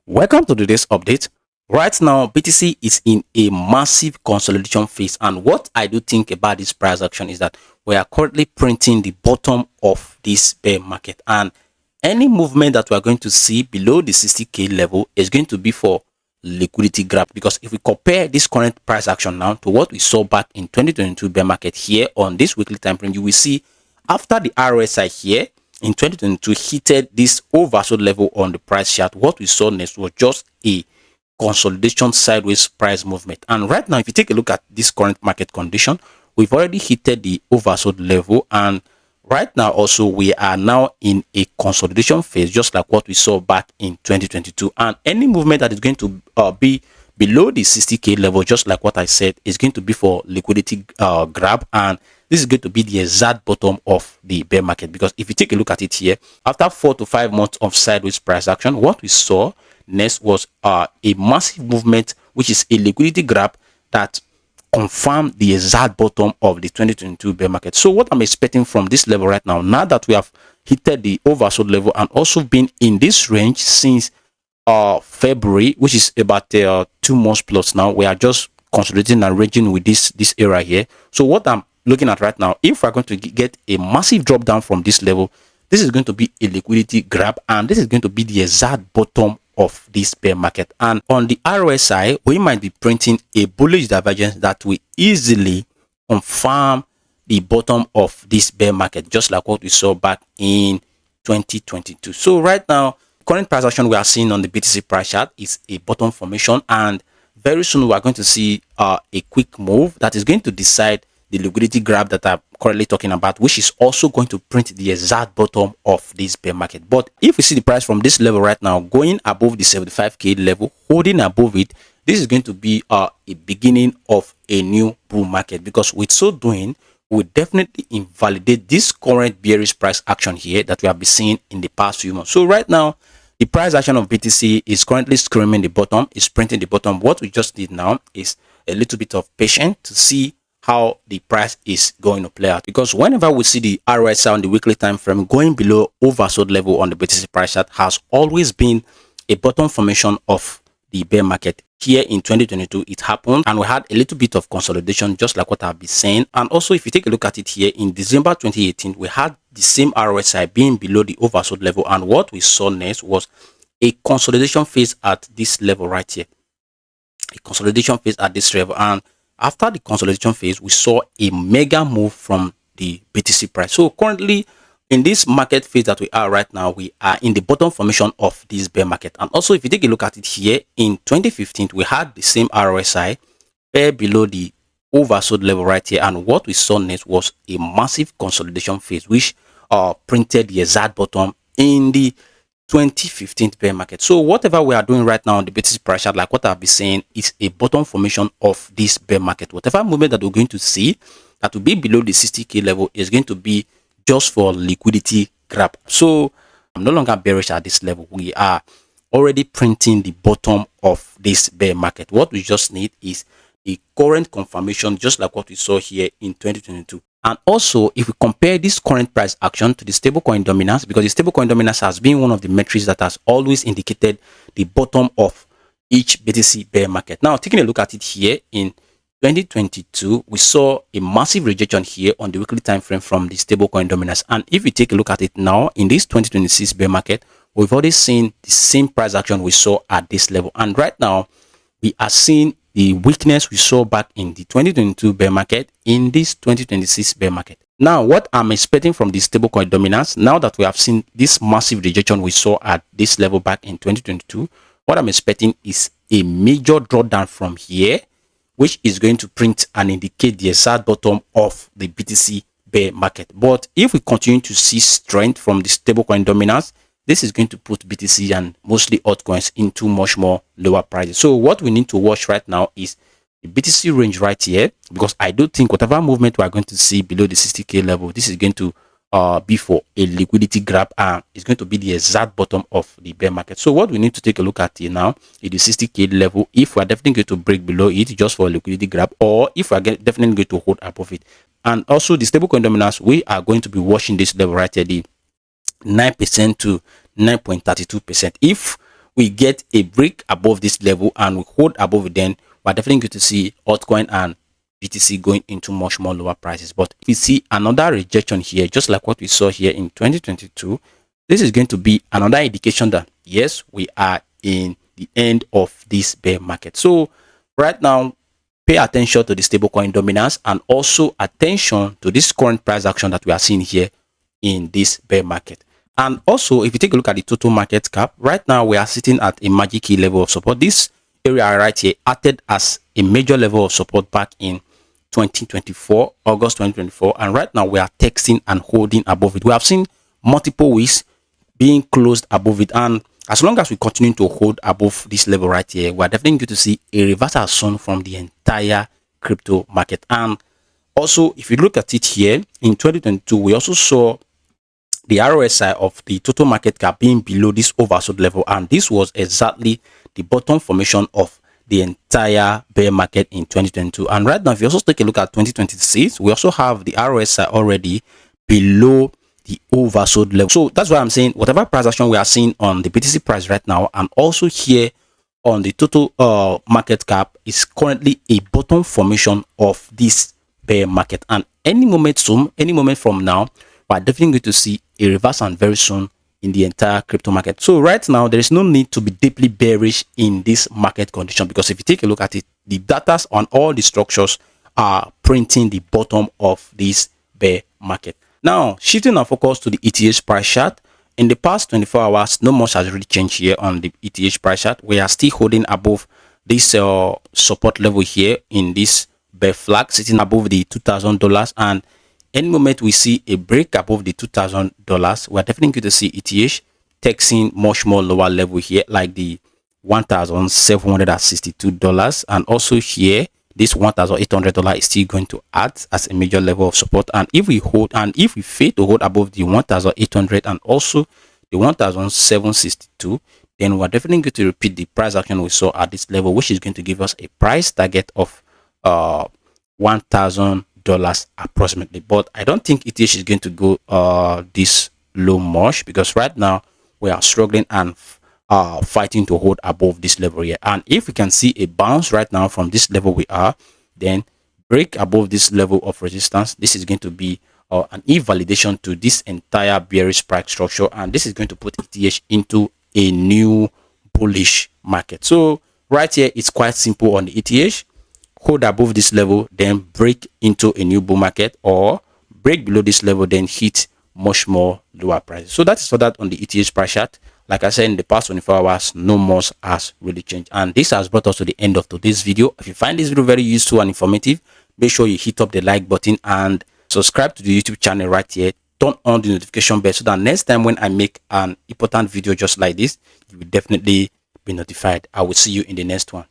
Welcome to today's update. Right now, BTC is in a massive consolidation phase, and what I do think about this price action is that we are currently printing the bottom of this bear market, and any movement that we are going to see below the 60k level is going to be for liquidity grab. Because if we compare this current price action now to what we saw back in 2022 bear market here on this weekly time frame, you will see after the RSI here in 2022 hitted this oversold level on the price chart, what we saw next was just a consolidation sideways price movement. And right now, if you take a look at this current market condition, we've already hitted the oversold level, and right now also we are now in a consolidation phase, just like what we saw back in 2022. And any movement that is going to be below the 60k level, just like what I said, is going to be for liquidity grab, and this is going to be the exact bottom of the bear market. Because if you take a look at it here, after 4 to 5 months of sideways price action, what we saw next was a massive movement, which is a liquidity grab that confirmed the exact bottom of the 2022 bear market. So what I'm expecting from this level right now that we have hit the oversold level and also been in this range since February, which is about 2 months plus now, we are just consolidating and ranging with this area here. So what I'm looking at right now, if we're going to get a massive drop down from this level, this is going to be a liquidity grab, and this is going to be the exact bottom of this bear market. And on the RSI, we might be printing a bullish divergence that will easily confirm the bottom of this bear market, just like what we saw back in 2022. So right now, current price action we are seeing on the BTC price chart is a bottom formation, and very soon we are going to see a quick move that is going to decide the liquidity grab that I'm currently talking about, which is also going to print the exact bottom of this bear market. But if we see the price from this level right now going above the 75k level, holding above it, this is going to be a beginning of a new bull market, because with so doing, we definitely invalidate this current bearish price action here that we have been seeing in the past few months. So right now, the price action of BTC is currently screaming the bottom, is printing the bottom. What we just did now is a little bit of patience to see how the price is going to play out, because whenever we see the RSI on the weekly time frame going below oversold level on the BTC price chart, has always been a bottom formation of the bear market. Here in 2022 it happened, and we had a little bit of consolidation, just like what I've been saying. And also, if you take a look at it here in December 2018, we had the same RSI being below the oversold level, and what we saw next was a consolidation phase at this level right here, a consolidation phase at this level. And after the consolidation phase, we saw a mega move from the BTC price. So currently in this market phase that we are right now, we are in the bottom formation of this bear market. And also, if you take a look at it here in 2015, we had the same RSI fair below the oversold level right here, and what we saw next was a massive consolidation phase, which printed the exact bottom in the 2015 bear market. So whatever we are doing right now on the BTC price chart, like what I've been saying, is a bottom formation of this bear market. Whatever movement that we're going to see that will be below the 60k level is going to be just for liquidity grab. So I'm no longer bearish at this level. We are already printing the bottom of this bear market. What we just need is the current confirmation, just like what we saw here in 2022. And also, if we compare this current price action to the stablecoin dominance, because the stablecoin dominance has been one of the metrics that has always indicated the bottom of each BTC bear market. Now, taking a look at it here in 2022, we saw a massive rejection here on the weekly time frame from the stablecoin dominance. And if we take a look at it now in this 2026 bear market, we've already seen the same price action we saw at this level. And right now, we are seeing the weakness we saw back in the 2022 bear market in this 2026 bear market. Now, what I'm expecting from the stablecoin dominance, now that we have seen this massive rejection we saw at this level back in 2022, what I'm expecting is a major drawdown from here, which is going to print and indicate the exact bottom of the BTC bear market. But if we continue to see strength from the stablecoin dominance, this is going to put BTC and mostly altcoins into much more lower prices. So what we need to watch right now is the BTC range right here, because I do think whatever movement we are going to see below the 60k level, this is going to be for a liquidity grab, and it's going to be the exact bottom of the bear market. So what we need to take a look at here now is the 60k level. If we are definitely going to break below it just for a liquidity grab, or if we are definitely going to hold above it. And also the stablecoin dominance, we are going to be watching this level right here, the 9% to 9.32%. If we get a break above this level and we hold above it, then we're definitely going to see altcoin and BTC going into much more lower prices. But if we see another rejection here, just like what we saw here in 2022, this is going to be another indication that yes, we are in the end of this bear market. So right now, pay attention to the stablecoin dominance and also attention to this current price action that we are seeing here in this bear market. And also, if you take a look at the total market cap, right now we are sitting at a magic key level of support. This area right here acted as a major level of support back in 2024, August 2024, and right now we are texting and holding above it. We have seen multiple weeks being closed above it, and as long as we continue to hold above this level right here, we are definitely going to see a reversal soon from the entire crypto market. And also, if you look at it here in 2022, we also saw the RSI of the total market cap being below this oversold level, and this was exactly the bottom formation of the entire bear market in 2022. And right now, if you also take a look at 2026, we also have the RSI already below the oversold level. So that's why I'm saying whatever price action we are seeing on the BTC price right now and also here on the total market cap is currently a bottom formation of this bear market, and any moment soon, any moment from now, we're definitely going to see a reversal very soon in the entire crypto market. So right now, there is no need to be deeply bearish in this market condition, because if you take a look at it, the data on all the structures are printing the bottom of this bear market. Now, shifting our focus to the ETH price chart, in the past 24 hours, not much has really changed here on the ETH price chart. We are still holding above this support level here in this bear flag, sitting above the $2,000, and any moment we see a break above the $2,000, we're definitely going to see ETH texting much more lower level here, like the $1,762, and also here this $1,800 is still going to act as a major level of support. And if we hold, and if we fail to hold above the 1,800 and also the 1,762, then we're definitely going to repeat the price action we saw at this level, which is going to give us a price target of $1,000 approximately. But I don't think ETH is going to go this low much, because right now we are struggling and fighting to hold above this level here. And if we can see a bounce right now from this level we are, then break above this level of resistance, this is going to be an invalidation to this entire bearish price structure, and this is going to put ETH into a new bullish market. So right here, it's quite simple on the ETH. Hold above this level, then break into a new bull market, or break below this level, then hit much more lower prices. So that is for that on the ETH price chart. Like I said, in the past 24 hours, no much has really changed. And this has brought us to the end of today's video. If you find this video very useful and informative, make sure you hit up the like button and subscribe to the YouTube channel right here. Turn on the notification bell so that next time when I make an important video just like this, you will definitely be notified. I will see you in the next one.